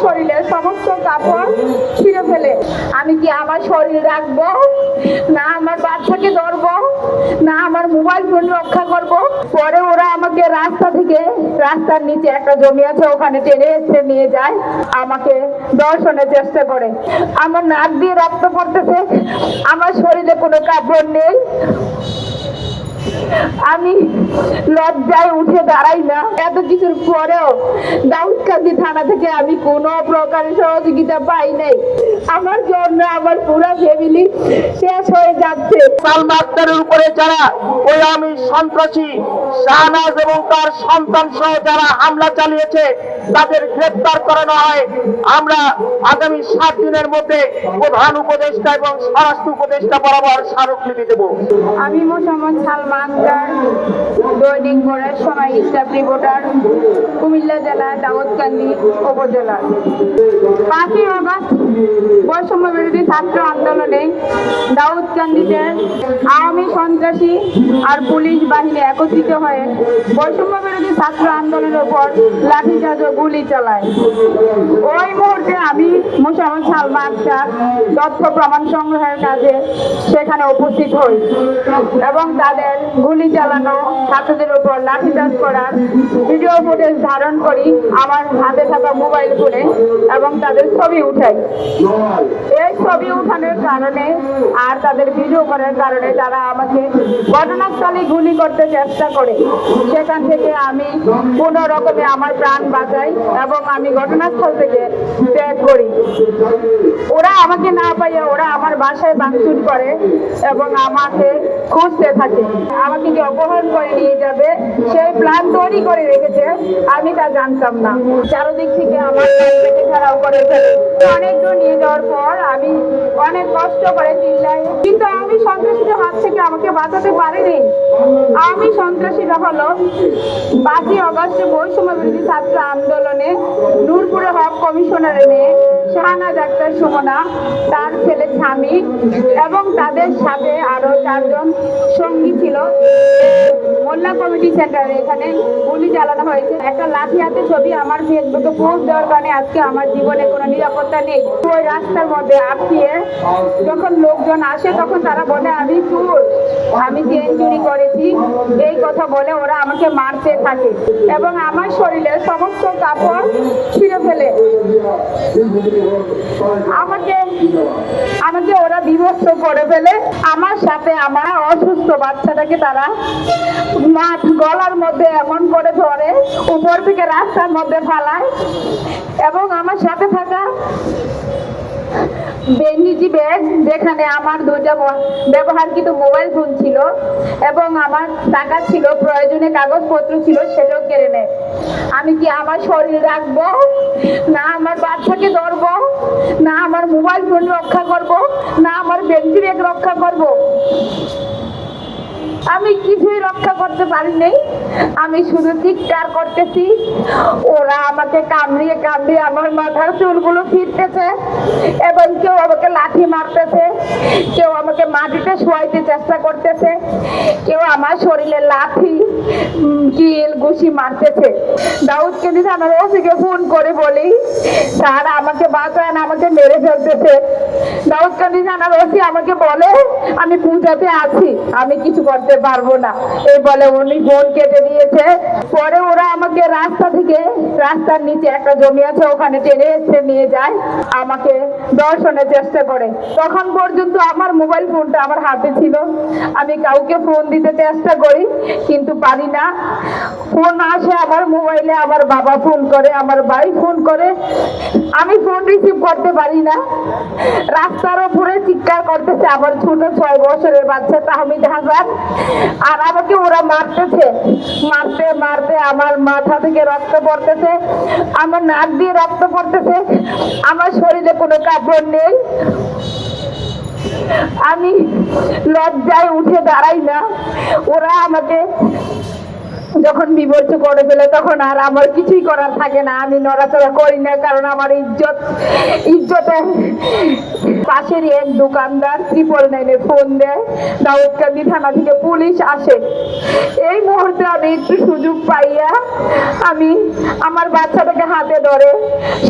শরীরের সমস্ত কাপড় ছিঁড়ে ফেলে। আমি কি আমার শরীর রাখবো, না আমার বাচ্চাকে ধরবো, না আমার মোবাইল ফোন রক্ষা করব? পরে ওরা আমাকে রাস্তার নিচে একটা জমি আছে ওখানে টেনে এসে নিয়ে যায়, আমাকে দর্শনের চেষ্টা করে। আমার নাক দিয়ে রক্ত পড়তেছে, আমার শরীরে কোনো কাপড় নেই। আমি লজ্জায় উঠে দাঁড়াই না। এত কিছুর পরেও দাউদকান্দি থানা থেকে আমি কোনো প্রকারের সহযোগিতা পাই নাই। আমার জন্য আমার পুরো ফ্যামিলি শেষ হয়ে যাচ্ছে। সালমা আক্তারের উপরে যারা ওই আমি সন্ত্রাসী শাহনাজ এবং তার সন্তান সহ যারা হামলা চালিয়েছে তাদের গ্রেপ্তার করানো হয়। আমরা আগামী 7 দিনের মধ্যে প্রধান উপদেষ্টা এবং স্বরাষ্ট্র উপদেষ্টা বরাবর স্মারকলিপি দেব। আমি মোহাম্মদ সালমা আক্তার, দৈনিক ভোরের সময় স্টাফ রিপোর্টার, কুমিল্লা জেলা দাউদকান্দি উপজেলা। 5ই আগস্ট বৈষম্য বিরোধী ছাত্র আন্দোলনে দাউদকান্দিতে আওয়ামী সন্ত্রাসী আর পুলিশ বাহিনী একত্রিত হয়ে বৈষম্য বিরোধী ছাত্র আন্দোলনের উপর লাঠিচার্জ ও গুলি চালায়। ওই মুহূর্তে আমি মোহাম্মদ সালমা আক্তার তথ্য প্রমাণ সংগ্রহের কাজে সেখানে উপস্থিত হই এবং তাদের গুলি চালানো, ছাত্রদের উপর লাঠিচার্জ করার ভিডিও ফুটেজ ধারণ করি আমার হাতে থাকা মোবাইল ফোনে এবং তাদের ছবি উঠাই। এই ছবি উঠানোর কারণে আর তাদের ভিডিও করার কারণে তারা আমাকে ঘটনাস্থলে গুলি করতে চেষ্টা করে। সেখান থেকে আমি কোনো রকমে আমার প্রাণ বাঁচাই এবং আমি ঘটনাস্থল থেকে ত্যাগ করি। ওরা আমাকে না পাইয়া ওরা আমার বাসায় ভাঙচুর করে এবং আমাকে খুঁজতে থাকে। আমাকে যে অপহরণ করে নিয়ে যাবে সেই প্ল্যান তৈরি করে রেখেছে, আমি তা জানতাম না। চারদিক থেকে আমার ঘেরাও করে ফেলে। অনেক দূর নিয়ে যাওয়ার পর আমি অনেক কষ্ট করে চিল্লাই, কিন্তু আমি সন্ত্রাসীদের হাত থেকে আমাকে বাঁচাতে পারিনি। আমি সন্ত্রাসীরা হলো 5ই আগস্ট বৈষম্য বিরোধী ছাত্র আন্দোলনে নূরপুরে হক কমিশনারের মেয়ে শাহনাজ আক্তার সুমনা, তার ছেলে স্বামী এবং তাদের সাথে আরো 4 জন সঙ্গী ছিল। মোল্লা কমিটি সেন্টারে এখানে গুলি চালানো হয়েছে। একটা লাঠি হাতে ছবি আমার ফেসবুকে পোস্ট দেওয়ার কারণে আজকে আমার জীবনে কোনো নিরাপত্তা নেই। ওই রাস্তার মধ্যে আটকিয়ে যখন লোকজন আসে তখন তারা বলে আমি চোর, আমি চেন চুরি করেছি, এই কথা বলে ওরা আমাকে মারতে থাকে এবং আমার শরীরের সমস্ত কাপড় ছিঁড়ে ফেলে। আমাকে ওরা বিভৎস করে ফেলে। আমার সাথে আমার অসুস্থ বাচ্চাটাকে তারা গলার মধ্যে এমন করে ধরে উপর থেকে রাস্তার মধ্যে ফালায় এবং আমার সাথে থাকা বেঞ্জিজি ব্যাগ যেখানে আমার 2টা ব্যবহারকৃত মোবাইল ফোন ছিল এবং আমার টাকা ছিল, প্রয়োজনীয় কাগজপত্র ছিল, সেটাও কেড়ে নেয়। আমি কি আমার শরীর রাখবো, না আমার বাচ্চাকে ধরবো, না আমার মোবাইল ফোন রক্ষা করব, না আমার বেঞ্জি ব্যাগ রক্ষা করব? আমি কিছুই রক্ষা করতে পারিনি। আমি শুধু চিৎকার করতেছি। ওরা আমাকে কামড়িয়ে কামড়িয়ে আমার মাথার চুলগুলো ফিরতেছে এবং কেউ আমাকে লাঠি মারতেছে, কেউ আমাকে মাটিতে শোয়াইতে চেষ্টা করতেছে, কেউ আমার শরীরে লাঠি কিল ঘুষি মারতেছে। দাউদকান্দি থানার ওসিকে ফোন করে বলি, স্যার আমাকে বাঁচান, আমাকে মেরে ফেলতেছে। দাউদকান্দি থানার ওসি আমাকে বলে আমি পূজাতে আছি, আমি কিছু করতে পারবো না, এই বলে উনি ফোন কেটে দিয়েছে। পরে ওরা আমাকে রাস্তার নিচে একটা জমি আছে ওখানে টেনে এসে নিয়ে যায়, আমাকে দর্শনের চেষ্টা করে। তখন পর্যন্ত আমার মোবাইল ফোনটা আমার হাতে ছিল। আমি কাউকে ফোন দিতে চেষ্টা করি কিন্তু পারি না। ফোন আসে আমার মোবাইলে, আমার বাবা ফোন করে, আমার ভাই ফোন করে, আমি ফোন রিসিভ করতে পারি না। রাস্তার উপরে চিৎকার করতেছে আমার ছোট 6 বছরের বাচ্চা তাহমিদ হাসান, আর আমাকে ওরা মারতেছে। মারতে মারতে আমার মাথা থেকে রক্ত পড়তেছে, আমার নাক দিয়ে রক্ত পড়তেছে, আমার শরীরে কোনো কাপড় নেই। আমি লজ্জায় উঠে দাঁড়াই না। ওরা আমাকে যখন বিভর্ত করে ফেলে তখন আর আমার কিছুই করার থাকে না, আমি নড়াচড়া করি না, কারণ আমার ইজ্জতে পাশেরই এক দোকানদার 999-এ ফোন দেয়, দাউদকান্দি থানা থেকে পুলিশ আসে। এই মুহূর্তে আমি একটু সুযোগ পাইয়া আমি আমার বাচ্চাটাকে হাতে ধরে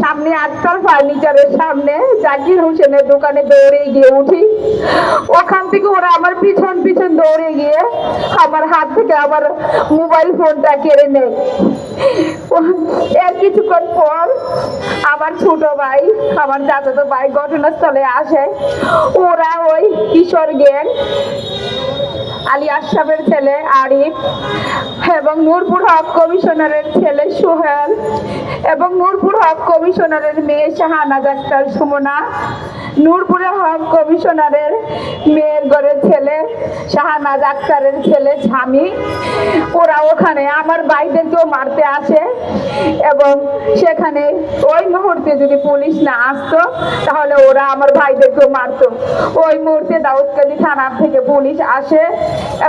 সামনে আক্তার ফার্নিচারের সামনে জাকির হোসেনের দোকানে দৌড়ে গিয়ে উঠি। ওখান থেকে ওরা আমার পিছন পিছন দৌড়ে গিয়ে আমার হাত থেকে আমার মোবাইল ফোনটা কেড়ে নেয়। এর কিছুক্ষণ পর আমার ছোট ভাই, আমার চাচাতো ভাই ঘটনাস্থলে আসে। ওরা ওই কিশোর গ্যাং আলী আশরাফের ছেলে আরিফ এবং নূরপুর হক কমিশনারের ছেলে সোহেল এবং নূরপুর হক কমিশনারের মেয়ে শাহানাজ আক্তার সুমনা, নূরপুরে হক কমিশনারের মেয়ের ঘরের ছেলে শাহানাজ আক্তারের ছেলে স্বামী, ওরা ওখানে আমার ভাইদেরকেও মারতে আসে। এবং সেখানে ওই মুহূর্তে যদি পুলিশ না আসতো তাহলে ওরা আমার ভাইদেরকেও মারতো। ওই মুহূর্তে দাউদকান্দি থানা থেকে পুলিশ আসে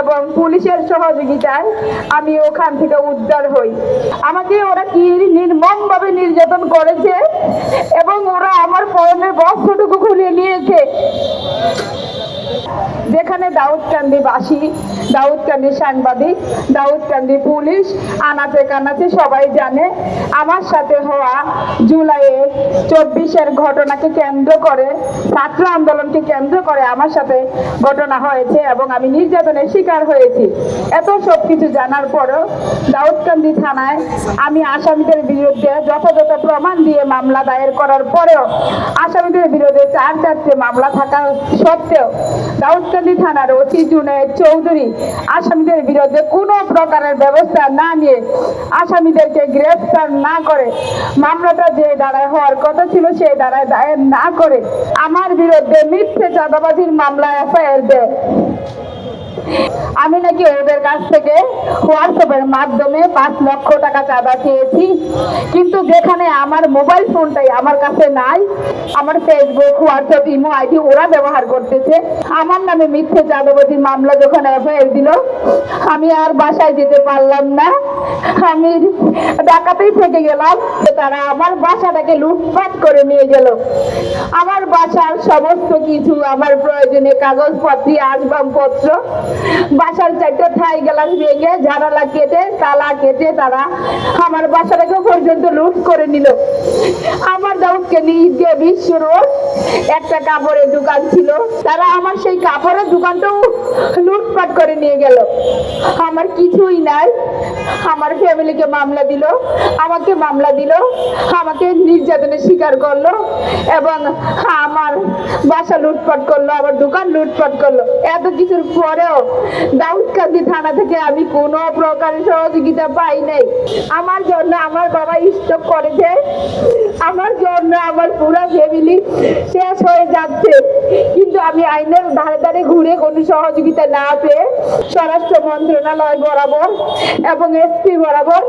এবং পুলিশের সহযোগিতায় আমি ওখান থেকে উদ্ধার হই। আমাকে ওরা কি নির্মমভাবে নির্যাতন করেছে এবং ওরা আমার পরনের বস্ত্রটুকু খুলে নিয়েছে। যেখানে দাউদকান্দিবাসী, দাউদকান্দি সাংবাদিক, দাউদকান্দি পুলিশ আনাচে কানাচে সবাই জানে আমার সাথে হওয়া জুলাই 24-এর ঘটনাকে কেন্দ্র করে, ছাত্র আন্দোলনকে কেন্দ্র করে আমার সাথে ঘটনা হয়েছে এবং আমি নির্যাতনের শিকার হয়েছি। এত সব কিছু জানার পরও দাউদকান্দি থানায় আমি আসামিদের বিরুদ্ধে যথাযথ প্রমাণ দিয়ে মামলা দায়ের করার পরেও আসামিদের বিরুদ্ধে 4-4টে মামলা থাকা সত্ত্বেও দাউদকান্দি থানার ওসি জুনায়েদ চৌধুরী আসামিদের বিরুদ্ধে কোনো প্রকারের ব্যবস্থা না নিয়ে, আসামিদেরকে গ্রেফতার না করে, মামলাটা যে ধারায় হওয়ার কথা ছিল সেই ধারায় দায়ের না করে আমার বিরুদ্ধে মিথ্যে চাঁদাবাজির মামলা এফআইআর দেয়। আমি নাকি ওদের কাছ থেকে হোয়াটসঅ্যাপের মাধ্যমে 5 লক্ষ টাকা চাঁদা চেয়েছি, কিন্তু যেখানে আমার মোবাইল ফোনটাই আমার কাছে নাই, আমার ফেসবুক, হোয়াটসঅ্যাপ, ইমো আইডি ওরা ব্যবহার করতেছে। আমার নামে মিথ্যে চাঁদাবাজির মামলা যখন এফআইআর দিল, আমি আর বাসায় যেতে পারলাম না, আমি ঢাকাতেই থেকে গেলাম। তারা আমার বাসাটাকে লুটপাট করে নিয়ে গেল। আমার বাসার সমস্ত কিছু, আমার প্রয়োজনীয় কাগজপত্র, আসবাবপত্র, বাসার 4টা থাই গ্লাস ভেঙে জানালা কেটে তালা কেটে তারা আমার বাসাটাকে পর্যন্ত লুট করে নিল। আমার দাউদকান্দি বিশ্ব রোড একটা কাপড়ের দোকান ছিল, তারা আমার সেই কাপড়ের দোকানটাও লুটপাট করে নিয়ে গেল। আমার কিছুই নাই। আমার ফ্যামিলিকে মামলা দিল, আমাকে মামলা দিল, আমাকে নির্যাতনের শিকার করলো এবং আমার বাসা লুটপাট করলো, আমার দোকান লুটপাট করলো। এত কিছুর পরেও দাউদকান্দি থানা থেকে আমি কোনো প্রকারের সহযোগিতা পাই নাই। আমার জন্য আমার বাবা স্ট্রোক করেছে, আমার জন্য আমার পুরো ফ্যামিলি শেষ হয়ে যাচ্ছে, কিন্তু আমি আইনের ধারে ধারে ঘুরে কোনো সহযোগিতা না পেয়ে স্বরাষ্ট্র মন্ত্রণালয় বরাবর এবং এসপি বরাবর,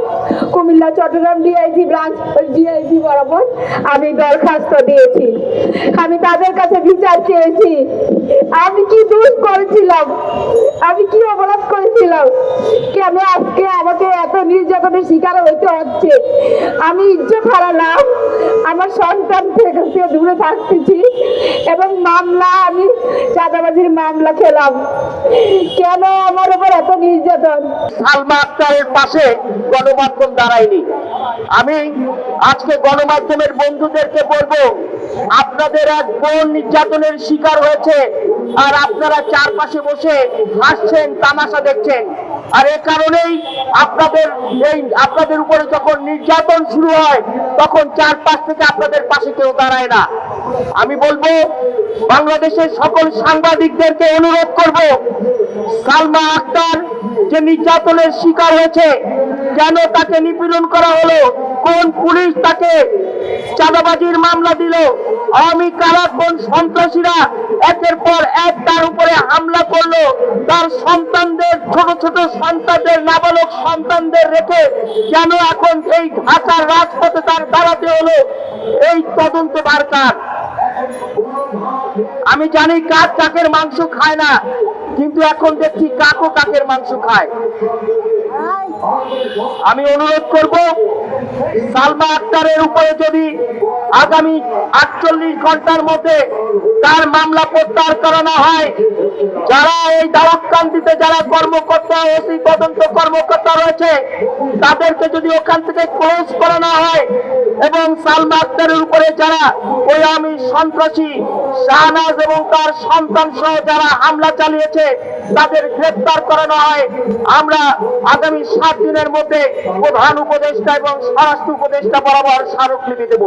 Comilla Chittagong DIG branch DIG বরাবর আমি দরখাস্ত দিয়েছি। আমি তাদের কাছে বিচার চেয়েছি। আমি কি দোষ করেছিলাম, আমি কি অপরাধ করেছিলাম, কেন আজকে আমাকে এত নির্যাতনের শিকার হইতে হচ্ছে? আমি ইজ্জত হারালাম, আমার সন্তান থেকে দূরে থাকতেছি এবং মামলা, আমি চাঁদাবাজির মামলা খেলাম। কেন আমার উপর এত নির্যাতন? সালমা আক্তারের পাশে গণমাধ্যম দাঁড়ায়নি। আমি আজকে গণমাধ্যমের বন্ধুদেরকে বলবো, আপনাদের এক বোন নির্যাতনের শিকার হয়েছে আর আপনারা চারপাশে বসে হাসছেন, তামাশা দেখছেন। আর এ কারণেই আপনাদের উপরে যখন নির্যাতন শুরু হয় তখন চারপাশ থেকে আপনাদের পাশে কেউ দাঁড়ায় না। আমি বলবো, বাংলাদেশের সকল সাংবাদিকদেরকে অনুরোধ করব, সালমা আক্তার যে নির্যাতনের শিকার হয়েছে, কেন তাকে নিপীড়ন করা হলো, কোন পুলিশ তাকে চাঁদাবাজির মামলা দিল, আওয়ামী কারাবন সন্ত্রাসীরা একের পর এক তার উপরে হামলা করলো, তার সন্তানদের, ছোট ছোট সন্তানদের, নাবালক সন্তানদের রেখে কেন এখন এই ঢাকার রাজপথে তার দাঁড়াতে হলো? এই তদন্ত দরকার। আমি জানি কাক কাকের মাংস খায় না, কিন্তু এখন দেখছি কাকও কাকের মাংস খায়। আমি অনুরোধ করব সালমা আক্তারের উপরে যদি আগামী 48 ঘন্টার মধ্যে তার মামলা প্রত্যাহার করানো হয়, যারা এই দাউদকান্দিতে যারা কর্মকর্তা ওসি তদন্ত কর্মকর্তা রয়েছে তাদেরকে যদি ওখান থেকে ক্লোজ করানো হয় এবং সালমা আক্তারের উপরে যারা ওই আমি সন্ত্রাসী শাহনাজ এবং তার সন্তান সহ যারা হামলা চালিয়েছে তাদের গ্রেফতার করানো হয়, আমরা আগামী 7 দিনের মধ্যে প্রধান উপদেষ্টা এবং স্বরাষ্ট্র উপদেষ্টা বরাবর স্মারকলিপি দেব।